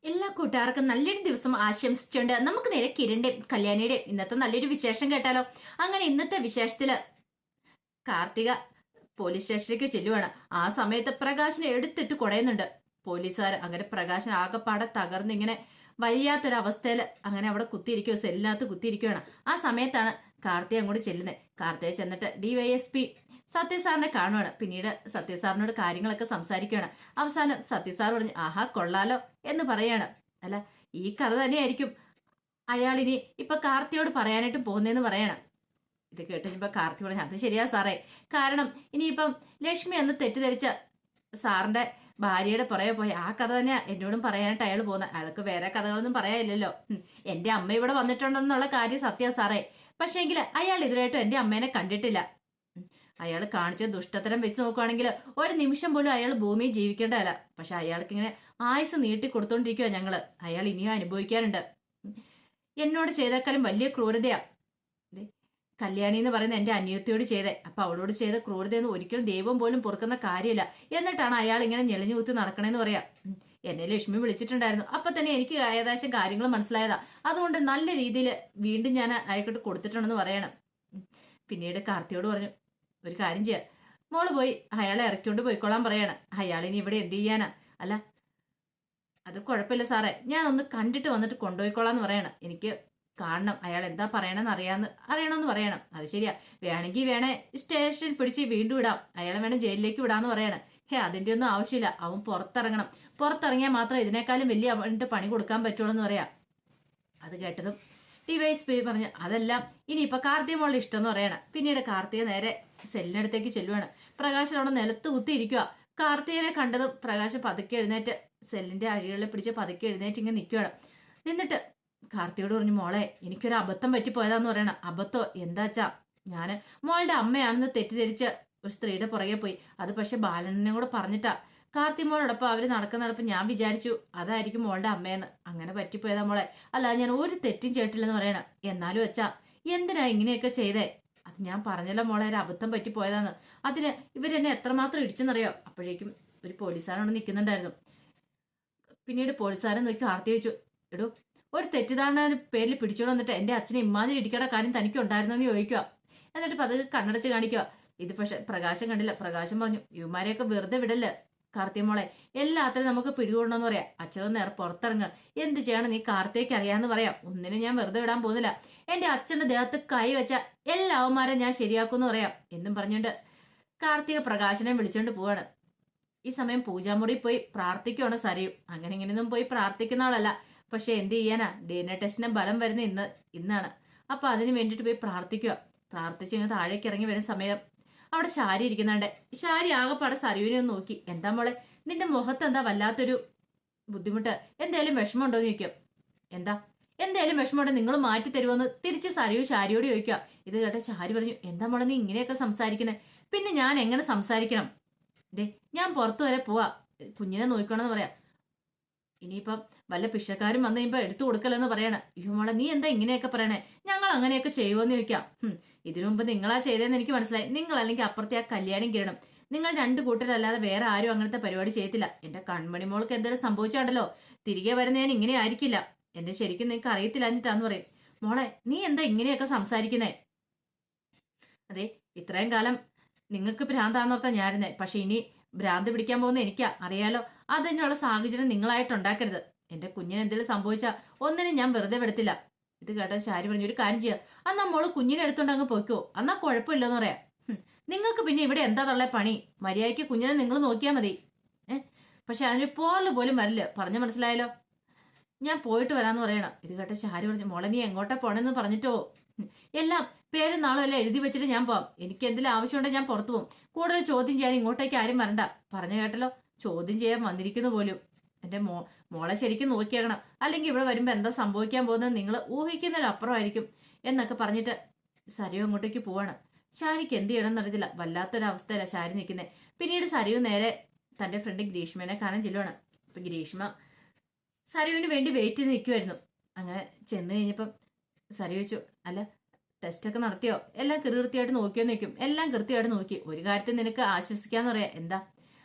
എല്ലാ കൂട്ടുകാർക്കും നല്ലൊരു ദിവസം ആശംസിച്ചുകൊണ്ട് നമുക്ക് നേരെ കിരണിന്റെയും കല്യാണിയുടെയും ഇന്നത്തെ നല്ലൊരു വിശേഷം കേട്ടാലോ. അങ്ങനെ ഇന്നത്തെ വിശേഷത്തില് കാർത്തിക പോലീസ് സ്റ്റേഷനിലേക്ക് ചെല്ലുവാണ്. ആ സമയത്ത് പ്രകാശിനെ എടുത്തിട്ട് കുടയുന്നുണ്ട് പോലീസുകാർ. അങ്ങനെ പ്രകാശൻ ആകെപ്പാടെ തകർന്ന് ഇങ്ങനെ വയ്യാത്തൊരവസ്ഥയില് അങ്ങനെ അവിടെ കുത്തിയിരിക്കുക, സെല്ലിനകത്ത് കുത്തിയിരിക്കുകയാണ്. ആ സമയത്താണ് കാർത്തിക അങ്ങോട്ട് ചെല്ലുന്നത്. കാർത്തിക ചെന്നിട്ട് DYSP സത്യസാറിനെ കാണുവാണ്. പിന്നീട് സത്യസാറിനോട് കാര്യങ്ങളൊക്കെ സംസാരിക്കുകയാണ്. അവസാനം സത്യസാർ പറഞ്ഞു, ആഹാ കൊള്ളാലോ എന്ന് പറയാണ്. അല്ല, ഈ കഥ തന്നെയായിരിക്കും അയാൾ ഇനി ഇപ്പൊ കാർത്തിയോട് പറയാനായിട്ട് പോകുന്നതെന്ന് പറയണം. ഇത് കേട്ടുകഴിഞ്ഞപ്പോ കാർത്തി പറഞ്ഞു, അത് ശരിയാ സാറേ. കാരണം ഇനിയിപ്പം ലക്ഷ്മി അന്ന് തെറ്റിദ്ധരിച്ച സാറിന്റെ ഭാര്യയുടെ പുറകെ പോയി ആ കഥ തന്നെ എന്നോടും പറയാനായിട്ട് അയാൾ പോകുന്നത്. അയാൾക്ക് വേറെ കഥകളൊന്നും പറയാനില്ലല്ലോ. എന്റെ അമ്മ ഇവിടെ വന്നിട്ടുണ്ടെന്നുള്ള കാര്യം സത്യം സാറേ. പക്ഷേങ്കിൽ അയാൾ ഇതുവരെയായിട്ടും എന്റെ അമ്മേനെ കണ്ടിട്ടില്ല. അയാൾ കാണിച്ച ദുഷ്ടത്തരം വെച്ച് നോക്കുവാണെങ്കിൽ ഒരു നിമിഷം പോലും അയാൾ ഭൂമിയിൽ ജീവിക്കേണ്ടതല്ല. പക്ഷെ അയാൾക്ക് ഇങ്ങനെ ആയുസ് നീട്ടി കൊടുത്തോണ്ടിരിക്കുക ഞങ്ങള്. അയാൾ ഇനിയും അനുഭവിക്കാനുണ്ട്. എന്നോട് ചെയ്തേക്കാളും വലിയ ക്രൂരതയാ കല്യാണി എന്ന് പറയുന്ന എന്റെ അനിയത്തിയോട് ചെയ്തേ. അപ്പൊ അവളോട് ചെയ്ത ക്രൂരതയെന്ന് ഒരിക്കലും ദൈവം പോലും പൊറുക്കുന്ന കാര്യമില്ല. എന്നിട്ടാണ് അയാൾ ഇങ്ങനെ ഞെളിഞ്ഞു കുത്തി നടക്കണേന്ന് പറയാം. എന്നെ ലക്ഷ്മി വിളിച്ചിട്ടുണ്ടായിരുന്നു. അപ്പൊ തന്നെ എനിക്ക് ഏകദേശം കാര്യങ്ങൾ മനസ്സിലായതാ. അതുകൊണ്ട് നല്ല രീതിയിൽ വീണ്ടും ഞാൻ അയക്കോട്ട് കൊടുത്തിട്ടുണ്ടെന്ന് പറയണം. പിന്നീട് കാർത്തിയോട് പറഞ്ഞു, ഒരു കാര്യം ചെയ്യാം, മോള് പോയി അയാളെ ഇറക്കിക്കൊണ്ട് പോയിക്കോളാൻ പറയാണ്. അയാളിനി ഇവിടെ എന്ത് ചെയ്യാനാ? അല്ല, അത് കുഴപ്പമില്ല സാറേ, ഞാൻ ഒന്ന് കണ്ടിട്ട് വന്നിട്ട് കൊണ്ടുപോയിക്കോളാന്ന് പറയണം. എനിക്ക് കാണണം, അയാൾ എന്താ പറയണമെന്ന് അറിയണമെന്ന് പറയണം. അത് ശരിയാ, വേണമെങ്കിൽ വേണേ സ്റ്റേഷനിൽ പിടിച്ച് വീണ്ടും വിടാം, അയാളെ വേണം ജയിലിലേക്ക് വിടാന്ന് പറയണം. അതിന്റെ ഒന്നും ആവശ്യമില്ല, അവൻ പുറത്തിറങ്ങണം. പുറത്തിറങ്ങിയാൽ മാത്രം ഇതിനേക്കാളും വലിയ അവന്റെ പണി കൊടുക്കാൻ പറ്റുള്ളൂ എന്ന് പറയാം. അത് കേട്ടതും DYSP പറഞ്ഞു, അതെല്ലാം ഇനിയിപ്പൊ കാർത്തിക മോളുടെ ഇഷ്ടം എന്ന് പറയണം. പിന്നീട് കാർത്തിക നേരെ സെല്ലിനടുത്തേക്ക് ചെല്ലുവാണ്. പ്രകാശൻ അവിടെ നിലത്ത് കുത്തിയിരിക്കുക. കാർത്തികനെ കണ്ടതും പ്രകാശൻ പതുക്കെ എഴുന്നേറ്റ് സെല്ലിന്റെ അഴികളിൽ പിടിച്ച് പതുക്കെ എഴുന്നേറ്റ് ഇങ്ങനെ നിൽക്കുകയാണ്. നിന്നിട്ട് കാർത്തിയോട് പറഞ്ഞു, മോളെ എനിക്കൊരു അബദ്ധം പറ്റിപ്പോയതാന്ന് പറയണം. അബദ്ധോ എന്താച്ചാ, ഞാന് മോളുടെ അമ്മയാണെന്ന് തെറ്റിദ്ധരിച്ച് ഒരു സ്ത്രീയുടെ പുറകെ പോയി. അത് പക്ഷെ ബാലനെ കൂടെ പറഞ്ഞിട്ടാ കാർത്തി മോളോടൊപ്പം അവര് നടക്കുന്നിടപ്പം ഞാൻ വിചാരിച്ചു അതായിരിക്കും മോളുടെ അമ്മയെന്ന്. അങ്ങനെ പറ്റിപ്പോയതാ മോളെ, അല്ല ഞാൻ ഒരു തെറ്റും ചെയ്തിട്ടില്ലെന്ന് പറയണം. എന്നാലും വെച്ചാ എന്തിനാ ഇങ്ങനെയൊക്കെ ചെയ്തേ? അത് ഞാൻ പറഞ്ഞല്ലോ മോളെ, ഒരു അബദ്ധം പറ്റിപ്പോയതാന്ന്. അതിന് ഇവരെന്നെ എത്രമാത്രം ഇടിച്ചെന്നറിയോ? അപ്പോഴേക്കും ഒരു പോലീസുകാരനോട് നിൽക്കുന്നുണ്ടായിരുന്നു. പിന്നീട് പോലീസുകാരൻ നോക്കി കാർത്തി ചോദിച്ചു, എടോ, ഒരു തെറ്റിദ്ധാരണ പേരിൽ പിടിച്ചോണ്ട് വന്നിട്ട് എന്റെ അച്ഛനെ ഇമ്മാതിരി ഇടിക്കേണ്ട കാര്യം തനിക്ക് ഉണ്ടായിരുന്നെന്ന് ചോദിക്കുക. എന്നിട്ട് പതുക്കെ കണ്ണടച്ച് കാണിക്കുക. ഇത് പക്ഷെ പ്രകാശം കണ്ടില്ല. പ്രകാശം പറഞ്ഞു, ഇവന്മാരെയൊക്കെ വെറുതെ വിടല്ലേ കാർത്തിയമോളെ, എല്ലാത്തിനും നമുക്ക് പിടികൂടണമെന്ന് പറയാം. അച്ഛനൊന്ന് നേരെ പുറത്തിറങ്ങുക, എന്ത് ചെയ്യണം നീ കാർത്തികയ്ക്ക് അറിയാന്ന് പറയാം. ഒന്നിനും ഞാൻ വെറുതെ വിടാൻ പോകുന്നില്ല. എന്റെ അച്ഛന്റെ ദേഹത്ത് കൈ വെച്ച എല്ലാ അവന്മാരെ ഞാൻ ശരിയാക്കുമെന്ന് പറയാം എന്നും പറഞ്ഞുകൊണ്ട് കാർത്തിക പ്രകാശനെ വിളിച്ചോണ്ട് പോവാണ്. ഈ സമയം പൂജാമുറി പോയി പ്രാർത്ഥിക്കുകയാണ് സരയും. അങ്ങനെ ഇങ്ങനെയൊന്നും പോയി പ്രാർത്ഥിക്കുന്ന ആളല്ല. പക്ഷെ എന്ത് ചെയ്യാനാ, DNA ടെസ്റ്റിന് ബലം വരുന്ന ഇന്നാണ്. അപ്പൊ അതിന് വേണ്ടിയിട്ട് പോയി പ്രാർത്ഥിക്കുക. പ്രാർത്ഥിച്ച് ഇങ്ങനെ താഴേക്ക് ഇറങ്ങി വരുന്ന സമയം അവിടെ ശാരി ഇരിക്കുന്നുണ്ട്. ശാരി ആകെപ്പാടെ സരയുവിനെ ഒന്ന് നോക്കി, എന്താ മോളെ നിന്റെ മുഖത്ത് എന്താ വല്ലാത്തൊരു ബുദ്ധിമുട്ട്, എന്തായാലും വിഷമമുണ്ടോ എന്ന് ചോദിക്കും. എന്താ എന്തായാലും വിഷമമുണ്ടോ, നിങ്ങൾ മാറ്റി തരുമോന്ന് തിരിച്ച് സരയു ശാരിയോട് ചോദിക്കുക. ഇത് കേട്ട ശാരി പറഞ്ഞു, എന്താ മോളെ നീ ഇങ്ങനെയൊക്കെ സംസാരിക്കുന്നത്? പിന്നെ ഞാൻ എങ്ങനെ സംസാരിക്കണം? ദേ ഞാൻ പുറത്തു വരെ പോവാ, കുഞ്ഞിനെ നോക്കണമെന്ന് പറയാം. ഇനിയിപ്പം വല്ല പിഷക്കാരും വന്നു കഴിയുമ്പോ എടുത്തു കൊടുക്കലെന്ന് പറയണ. അയ്യോ മോളെ നീ എന്താ ഇങ്ങനെയൊക്കെ പറയണേ? ഞങ്ങൾ അങ്ങനെയൊക്കെ ചെയ്യുമോന്ന് ചോദിക്കാം. ഇതിനു മുമ്പ് നിങ്ങളാ ചെയ്തതെന്ന് എനിക്ക് മനസ്സിലായി. നിങ്ങൾ അല്ലെങ്കിൽ അപ്പുറത്തെ ആ കല്യാണം കിരണം, നിങ്ങൾ രണ്ടു കൂട്ടരല്ലാതെ വേറെ ആരും അങ്ങനത്തെ പരിപാടി ചെയ്യത്തില്ല. എന്റെ കൺമണി മോൾക്ക് എന്തെങ്കിലും സംഭവിച്ചാണ്ടല്ലോ തിരികെ വരുന്ന ഞാൻ ഇങ്ങനെ ആയിരിക്കില്ല. എന്റെ ശരിക്കും നിങ്ങൾക്ക് അറിയത്തില്ല എന്നിട്ടാന്ന് പറയും. മോളെ നീ എന്താ ഇങ്ങനെയൊക്കെ സംസാരിക്കുന്നേ? അതെ, ഇത്രയും കാലം നിങ്ങൾക്ക് ഭ്രാന്താന്നോർത്താ ഞാരുന്നേ. പക്ഷെ ഇനി ഭ്രാന്ത് പിടിക്കാൻ പോകുന്ന എനിക്കാ അറിയാലോ. അതിനുള്ള സാഹചര്യം നിങ്ങളായിട്ട് ഉണ്ടാക്കരുത്. എന്റെ കുഞ്ഞിന് എന്തെങ്കിലും സംഭവിച്ചാൽ ഒന്നിനും ഞാൻ വെറുതെ വിടത്തില്ല. ഇത് കേട്ടോ ശാരി പറഞ്ഞു, ഒരു കാര്യം ചെയ്യാം, അന്നാ മോള് കുഞ്ഞിനെ എടുത്തോണ്ട് അങ്ങ് പോയിക്കോ, അന്നാ കുഴപ്പമില്ലെന്ന് പറയാം. നിങ്ങൾക്ക് പിന്നെ ഇവിടെ എന്താ തള്ളേ പണി? മര്യാദയ്ക്ക് കുഞ്ഞിനെ നിങ്ങൾ നോക്കിയാൽ മതി. പക്ഷെ അതിന് പോറല് പോലും വരില്ല. പറഞ്ഞു മനസ്സിലായല്ലോ. ഞാൻ പോയിട്ട് വരാന്ന് പറയണം. ഇത് കേട്ട ശാരി പറഞ്ഞു, മോളെ നീ എങ്ങോട്ടാ പോണെന്ന് പറഞ്ഞിട്ടോ? എല്ലാം പേരും നാളും എല്ലാം എഴുതി വെച്ചിട്ട് ഞാൻ പോവാം. എനിക്ക് എന്തെങ്കിലും ആവശ്യമുണ്ടെങ്കിൽ ഞാൻ പുറത്തു പോകും. കൂടുതൽ ചോദ്യം ചെയ്യാൻ ഇങ്ങോട്ടേക്ക് ആരും വരണ്ട. പറഞ്ഞു കേട്ടല്ലോ, ചോദ്യം ചെയ്യാൻ വന്നിരിക്കുന്നു പോലും. എന്റെ മോളെ ശരിക്കും നോക്കിയേക്കണം, അല്ലെങ്കിൽ ഇവിടെ വരുമ്പോ എന്താ സംഭവിക്കാൻ പോകുന്നത് നിങ്ങൾ ഊഹിക്കുന്നതിലപ്പുറമായിരിക്കും എന്നൊക്കെ പറഞ്ഞിട്ട് സരയു അങ്ങോട്ടേക്ക് പോവാണ്. ശാരിക്ക് എന്ത് ചെയ്യണം എന്നറിയത്തില്ല. വല്ലാത്തൊരവസ്ഥയില ശാരി നിൽക്കുന്നത്. പിന്നീട് സരയു നേരെ തന്റെ ഫ്രണ്ട് ഗ്രീഷ്മനെ കാണാൻ ചെല്ലുവാണ്. അപ്പൊ ഗ്രീഷ്മ സരയുവിന് വേണ്ടി വെയിറ്റ് ചെയ്ത് നിൽക്കുമായിരുന്നു. അങ്ങനെ ചെന്ന് കഴിഞ്ഞപ്പം സരയു ചോദിച്ചു, അല്ല ടെസ്റ്റൊക്കെ നടത്തിയോ? എല്ലാം കൃത്യമായിട്ട് നോക്കിയോ നിൽക്കും. എല്ലാം കൃത്യമായിട്ട് നോക്കി. ഒരു കാര്യത്തിൽ നിനക്ക് ആശ്വസിക്കാന്ന് പറയാം. എന്താ,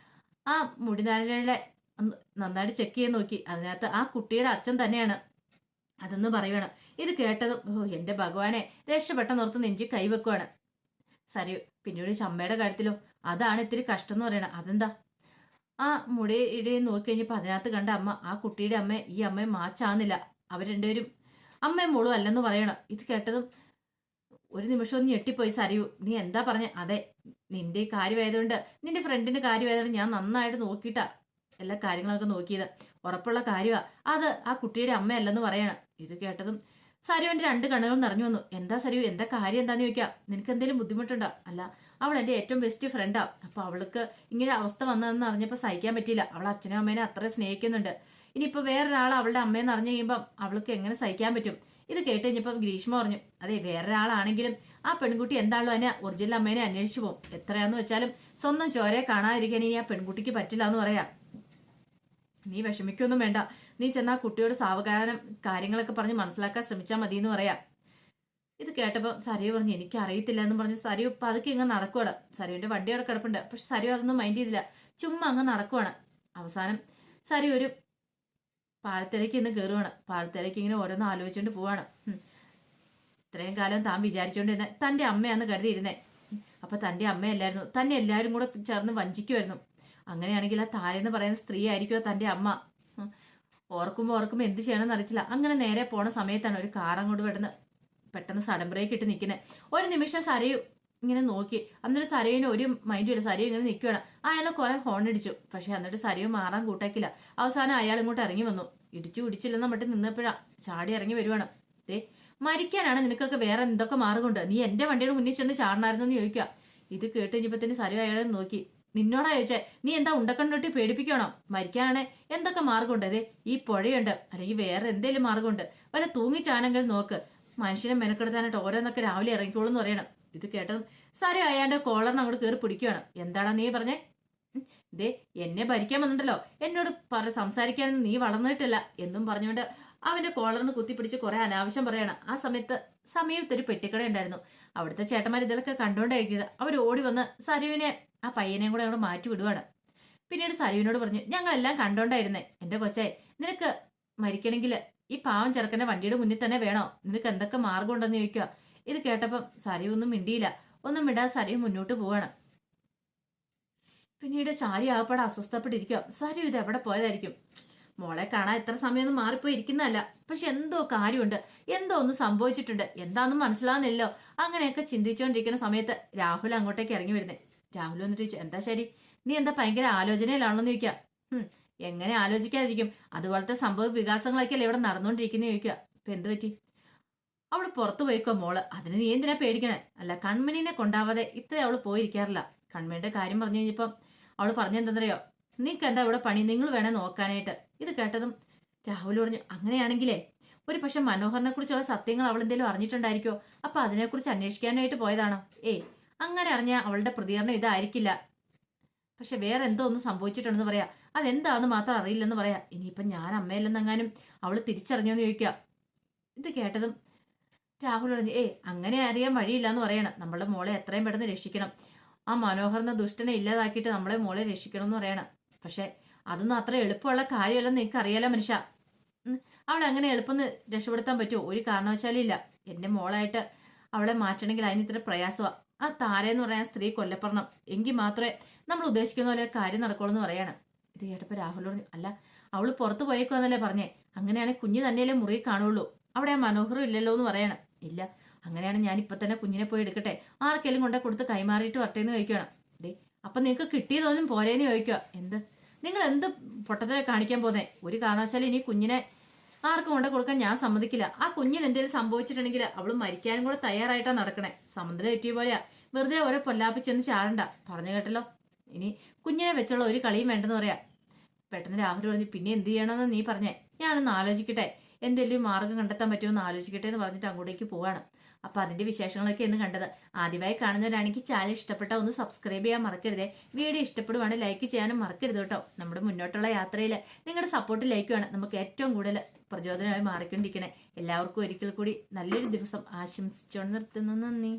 ആ മുടിനാരയുടെ നന്നായിട്ട് ചെക്ക് ചെയ്ത് നോക്കി. അതിനകത്ത് ആ കുട്ടിയുടെ അച്ഛൻ തന്നെയാണ് അതെന്ന് പറയുവാണ്. ഇത് കേട്ടതും ഓ എന്റെ ഭഗവാനെ, രക്ഷപ്പെട്ട നിർത്ത് നെഞ്ചി കൈവെക്കുവാണ് സരയു. പിന്നീട് ചമ്മയുടെ കാര്യത്തിലോ അതാണ് ഇത്തിരി കഷ്ടം എന്ന് പറയണത്. അതെന്താ, ആ മുടിയുടെ നോക്കി കഴിഞ്ഞപ്പോൾ അതിനകത്ത് കണ്ട അമ്മ ആ കുട്ടിയുടെ അമ്മ ഈ അമ്മയെ മാച്ചാകുന്നില്ല. അവർ രണ്ടുപേരും അമ്മയും മോളും അല്ലെന്ന് പറയണം. ഇത് കേട്ടതും ഒരു നിമിഷം ഒന്ന് ഞെട്ടിപ്പോയി സരയു. നീ എന്താ പറഞ്ഞേ? അതെ, നിന്റെ കാര്യമായതുകൊണ്ട്, നിന്റെ ഫ്രണ്ടിന്റെ കാര്യമായതുകൊണ്ട് ഞാൻ നന്നായിട്ട് നോക്കിയിട്ടാ എല്ലാ കാര്യങ്ങളൊക്കെ നോക്കിയത്. ഉറപ്പുള്ള കാര്യമാ അത് ആ കുട്ടിയുടെ അമ്മയല്ലെന്ന് പറയണം. ഇത് കേട്ടതും സരുവിന്റെ രണ്ട് കണ്ണുകൾ നിറഞ്ഞു വന്നു. എന്താ സരു, എന്താ കാര്യം എന്താന്ന് ചോദിക്കാം. നിനക്ക് എന്തെങ്കിലും ബുദ്ധിമുട്ടുണ്ടോ? അല്ല, അവൾ എന്റെ ഏറ്റവും ബെസ്റ്റ് ഫ്രണ്ടാ. അപ്പൊ അവൾക്ക് ഇങ്ങനെ അവസ്ഥ വന്നതെന്ന് അറിഞ്ഞപ്പോൾ സഹിക്കാൻ പറ്റിയില്ല. അവൾ അച്ഛനും അമ്മേനെ അത്ര സ്നേഹിക്കുന്നുണ്ട്. ഇനിയിപ്പോ വേറൊരാൾ അവളുടെ അമ്മയെന്ന് അറിഞ്ഞു കഴിയുമ്പോൾ അവൾക്ക് എങ്ങനെ സഹിക്കാൻ പറ്റും? ഇത് കേട്ട് കഴിഞ്ഞപ്പം ഗ്രീഷ്മ പറഞ്ഞു, അതെ വേറൊരാളാണെങ്കിലും ആ പെൺകുട്ടി എന്താണല്ലോ അതിനെ ഒറിജിനൽ അമ്മേനെ അന്വേഷിച്ചു പോകും. എത്രയാന്ന് വെച്ചാലും സ്വന്തം ചോരയെ കാണാതിരിക്കാൻ ഇനി ആ പെൺകുട്ടിക്ക് പറ്റില്ല എന്ന് പറയാം. നീ വിഷമിക്കൊന്നും വേണ്ട, നീ ചെന്നാ കുട്ടിയോട് സാവകാശം കാര്യങ്ങളൊക്കെ പറഞ്ഞ് മനസ്സിലാക്കാൻ ശ്രമിച്ചാൽ മതി എന്ന് പറയാം. ഇത് കേട്ടപ്പോൾ സരയു പറഞ്ഞു, എനിക്ക് അറിയത്തില്ല എന്ന് പറഞ്ഞ് സരയു പതുക്കെ ഇങ്ങനെ നടക്കുവാണ്. സരയുവിന്റെ വണ്ടി അവിടെ കിടപ്പുണ്ട്. പക്ഷെ സരയു അതൊന്നും മൈൻഡ് ചെയ്തില്ല, ചുമ്മാ അങ്ങ് നടക്കുവാണ്. അവസാനം സരയു ഒരു പാലത്തിലേക്ക് ഇന്ന് കയറുവാണ്. പാലത്തിലേക്ക് ഇങ്ങനെ ഓരോന്ന് ആലോചിച്ചുകൊണ്ട് പോവാണ്. ഇത്രയും കാലം താൻ വിചാരിച്ചുകൊണ്ടിരുന്ന തന്റെ അമ്മയാന്ന് കരുതിയിരുന്നേ. അപ്പൊ തന്റെ അമ്മയല്ലായിരുന്നു, തന്നെ എല്ലാവരും കൂടെ ചേർന്ന് വഞ്ചിക്കുമായിരുന്നു. അങ്ങനെയാണെങ്കിൽ ആ താരെന്ന് പറയുന്ന സ്ത്രീ ആയിരിക്കുമോ തന്റെ അമ്മ? ഓർക്കുമ്പോൾ എന്ത് ചെയ്യണമെന്ന് അറിയത്തില്ല. അങ്ങനെ നേരെ പോണ സമയത്താണ് ഒരു കാർ അങ്ങോട്ട് പെട്ടെന്ന് സഡൻ ബ്രേക്ക് ഇട്ട് നിൽക്കുന്നത്. ഒരു നിമിഷം സരയു ഇങ്ങനെ നോക്കി. എന്നിട്ട് സരയുവിന് ഒരു മൈൻഡും ഇല്ല. സരയു ഇങ്ങനെ നിൽക്കുകയാണ്. അയാളെ കുറെ ഹോൺ അടിച്ചു. പക്ഷെ എന്നിട്ട് സരയു മാറാൻ കൂട്ടാക്കില്ല. അവസാനം അയാൾ ഇങ്ങോട്ട് ഇറങ്ങി വന്നു. ഇടിച്ചില്ലെന്ന് മറ്റും നിന്നപ്പോഴാ ചാടി ഇറങ്ങി വരുവാണ്. മരിക്കാനാണ് നിനക്കൊക്കെ വേറെ എന്തൊക്കെ മാർഗമുണ്ട്? നീ എന്റെ വണ്ടിയുടെ മുന്നിൽ ചെന്ന് ചാടണമായിരുന്നു എന്ന് ചോദിക്കുക. ഇത് കേട്ട് കഴിഞ്ഞപ്പത്തിന് സരയു അയാളെ നോക്കി. നിന്നോടാ ചോദിച്ചേ, നീ എന്താ ഉണ്ടക്കണ്ണൊട്ടി പേടിപ്പിക്കണോ? മരിക്കാനാണെ എന്തൊക്കെ മാർഗമുണ്ട്? അതെ ഈ പുഴയുണ്ട്, അല്ലെങ്കിൽ വേറെ എന്തേലും മാർഗമുണ്ട്. വല്ല തൂങ്ങിച്ചാനെങ്കിൽ നോക്ക്. മനുഷ്യനെ മെനക്കെടുത്താനായിട്ട് ഓരോന്നൊക്കെ രാവിലെ ഇറങ്ങിക്കോളൂ എന്ന് പറയണം. ഇത് കേട്ടതും സരയു അയാളുടെ കോളറിന് അങ്ങോട്ട് കയറി പിടിക്കുകയാണ്. എന്താടാ നീ പറഞ്ഞേ? എന്നെ ഭരിക്കാൻ വന്നിട്ടല്ലോ, എന്നോട് സംസാരിക്കാനൊന്നും നീ വളർന്നിട്ടില്ല എന്നും പറഞ്ഞുകൊണ്ട് അവന്റെ കോളറിന് കുത്തിപ്പിടിച്ച് കുറെ അനാവശ്യം പറയണം. ആ സമയത്തൊരു പെട്ടിക്കട ഉണ്ടായിരുന്നു. അവിടുത്തെ ചേട്ടന്മാർ ഇതൊക്കെ കണ്ടുകൊണ്ടായിരിക്കുന്നത്. അവർ ഓടി വന്ന് സരുവിനെ ആ പയ്യനെയും കൂടെ അങ്ങോട്ട് മാറ്റി വിടുവാണ്. പിന്നീട് സരുവിനോട് പറഞ്ഞു, ഞങ്ങളെല്ലാം കണ്ടോണ്ടായിരുന്നേ. എന്റെ കൊച്ചേ, നിനക്ക് മരിക്കണമെങ്കിൽ ഈ പാവം ചെറുക്കന്റെ വണ്ടിയുടെ മുന്നിൽ തന്നെ വേണോ? നിനക്ക് എന്തൊക്കെ മാർഗം ഉണ്ടെന്ന് ചോദിക്കുക. ഇത് കേട്ടപ്പം സരയു ഒന്നും മിണ്ടിയില്ല. ഒന്നും മിണ്ടാതെ സരയു മുന്നോട്ട് പോവാണ്. പിന്നീട് ശാരി ആകപ്പാടെ അസ്വസ്ഥപ്പെട്ടിരിക്കുക. സരയു ഇത് എവിടെ പോയതായിരിക്കും? മോളെ കാണാൻ എത്ര സമയമൊന്നും മാറിപ്പോയി ഇരിക്കുന്നതല്ല. പക്ഷെ എന്തോ കാര്യമുണ്ട്, എന്തോ ഒന്ന് സംഭവിച്ചിട്ടുണ്ട്. എന്താണെന്നും മനസ്സിലാവുന്നില്ലോ. അങ്ങനെയൊക്കെ ചിന്തിച്ചുകൊണ്ടിരിക്കുന്ന സമയത്ത് രാഹുൽ അങ്ങോട്ടേക്ക് ഇറങ്ങി വരുന്നേ. രാഹുൽ വന്നിട്ട് ചോദിച്ചു, എന്താ ശരി, നീ എന്താ ഭയങ്കര ആലോചനയിലാണെന്ന് ചോദിക്കുക. എങ്ങനെ ആലോചിക്കാതിരിക്കും? അതുപോലത്തെ സംഭവ വികാസങ്ങളൊക്കെയല്ലേ ഇവിടെ നടന്നുകൊണ്ടിരിക്കുന്ന ചോദിക്കുക. ഇപ്പൊ എന്ത് പറ്റി? അവള് പുറത്തു പോയിക്കോ മോള്, അതിന് നീ എന്തിനാ പേടിക്കണേ? അല്ല, കൺമണിനെ കൊണ്ടാവാതെ ഇത്ര അവള് പോയിരിക്കാറില്ല. കൺമണിയുടെ കാര്യം പറഞ്ഞു കഴിഞ്ഞപ്പം അവള് പറഞ്ഞെന്തെന്നറിയോ, നീക്ക് എന്താ ഇവിടെ പണി, നിങ്ങൾ വേണേ നോക്കാനായിട്ട്. ഇത് കേട്ടതും രാഹുൽ പറഞ്ഞു, അങ്ങനെയാണെങ്കിലേ ഒരു പക്ഷെ മനോഹറിനെ കുറിച്ചുള്ള സത്യങ്ങൾ അവൾ എന്തെങ്കിലും അറിഞ്ഞിട്ടുണ്ടായിരിക്കോ? അപ്പൊ അതിനെക്കുറിച്ച് അന്വേഷിക്കാനായിട്ട് പോയതാണോ? അങ്ങനെ അറിഞ്ഞ അവളുടെ പ്രതികരണം ഇതായിരിക്കില്ല. പക്ഷെ വേറെ എന്തോ ഒന്ന് സംഭവിച്ചിട്ടുണ്ടെന്ന് പറയാ. അതെന്താന്ന് മാത്രം അറിയില്ലെന്ന് പറയാ. ഇനിയിപ്പം ഞാൻ അമ്മയല്ലെന്നെങ്ങാനും അവള് തിരിച്ചറിഞ്ഞോന്ന് ചോദിക്കുക. ഇത് കേട്ടതും രാഹുൽ പറഞ്ഞു, അങ്ങനെ അറിയാൻ വഴിയില്ല എന്ന് പറയണം. നമ്മളുടെ മോളെ എത്രയും പെട്ടെന്ന് രക്ഷിക്കണം. ആ മനോഹർ എന്ന ദുഷ്ടനെ ഇല്ലാതാക്കിയിട്ട് നമ്മളെ മോളെ രക്ഷിക്കണം എന്ന് പറയണം. പക്ഷെ അതൊന്നും അത്ര എളുപ്പമുള്ള കാര്യമല്ലെന്ന് നിങ്ങൾക്ക് അറിയാലോ മനുഷ്യ. അവളെ അങ്ങനെ എളുപ്പം രക്ഷപ്പെടുത്താൻ പറ്റുമോ? ഒരു കാരണവശാലും ഇല്ല. എന്റെ മോളായിട്ട് അവളെ മാറ്റണമെങ്കിൽ അതിന് ഇത്ര പ്രയാസമാണ്. ആ താരയെന്ന് പറയാൻ സ്ത്രീ കൊല്ലപ്പെടണം, എങ്കിൽ മാത്രമേ നമ്മൾ ഉദ്ദേശിക്കുന്ന പോലെ കാര്യം നടക്കുള്ളൂ എന്ന് പറയണം. ഇത് കേട്ടപ്പോൾ രാഹുൽ പറഞ്ഞു, അല്ല അവള് പുറത്തു പോയേക്കുവാന്നല്ലേ പറഞ്ഞേ? അങ്ങനെയാണെങ്കിൽ കുഞ്ഞ് തന്നെയല്ലേ മുറി കാണുള്ളൂ, അവിടെ ആ മനോഹരം ഇല്ലല്ലോ എന്ന് പറയണം. ഇല്ല, അങ്ങനെയാണ് ഞാൻ ഇപ്പൊ തന്നെ കുഞ്ഞിനെ പോയി എടുക്കട്ടെ, ആർക്കെങ്കിലും കൊണ്ടേ കൊടുത്ത് കൈമാറിയിട്ട് വരട്ടെ എന്ന് ചോദിക്കണം. അപ്പൊ നിങ്ങൾക്ക് കിട്ടിയതൊന്നും പോരേന്ന് ചോദിക്കുക. നിങ്ങൾ എന്ത് പൊട്ടത്തിനെ കാണിക്കാൻ പോന്നേ? ഒരു കാരണവശാലും ഇനി കുഞ്ഞിനെ ആർക്കും കൊണ്ടേ കൊടുക്കാൻ ഞാൻ സമ്മതിക്കില്ല. ആ കുഞ്ഞിന് എന്തെങ്കിലും സംഭവിച്ചിട്ടുണ്ടെങ്കിൽ അവള് മരിക്കാനും കൂടെ തയ്യാറായിട്ടാ നടക്കണേ. സമുദ്രം എറ്റിയ പോലെയാ, വെറുതെ ഓരോ പൊല്ലാപ്പിച്ചെന്ന് ചാടണ്ട. പറഞ്ഞു കേട്ടല്ലോ. ഇനി കുഞ്ഞിനെ വെച്ചുള്ള ഒരു കളിയും വേണ്ടെന്ന് പറയാ. പെട്ടെന്ന് രാഹുൽ പറഞ്ഞു, പിന്നെ എന്ത് ചെയ്യണമെന്ന് നീ പറഞ്ഞേ, ഞാനൊന്ന് ആലോചിക്കട്ടെ, എന്തെങ്കിലും മാർഗം കണ്ടെത്താൻ പറ്റുമെന്ന് ആലോചിക്കട്ടെ എന്ന് പറഞ്ഞിട്ട് അങ്ങോട്ടേക്ക് പോവാണ്. അപ്പൊ അതിന്റെ വിശേഷങ്ങളൊക്കെ എന്ന് കണ്ടത്. ആദ്യമായി കാണുന്നവരാണെങ്കിൽ ചാനൽ ഇഷ്ടപ്പെട്ട ഒന്ന് സബ്സ്ക്രൈബ് ചെയ്യാൻ മറക്കരുതേ. വീഡിയോ ഇഷ്ടപ്പെടുവാണെങ്കിൽ ലൈക്ക് ചെയ്യാനും മറക്കരുത് കേട്ടോ. നമ്മുടെ മുന്നോട്ടുള്ള യാത്രയിൽ നിങ്ങളുടെ സപ്പോർട്ട് ലൈക്കുമാണ് നമുക്ക് ഏറ്റവും കൂടുതൽ പ്രചോദനമായി മാറിക്കൊണ്ടിരിക്കണേ. എല്ലാവർക്കും ഒരിക്കൽ കൂടി നല്ലൊരു ദിവസം ആശംസിച്ചുകൊണ്ട് നിർത്തുന്നു. നന്ദി.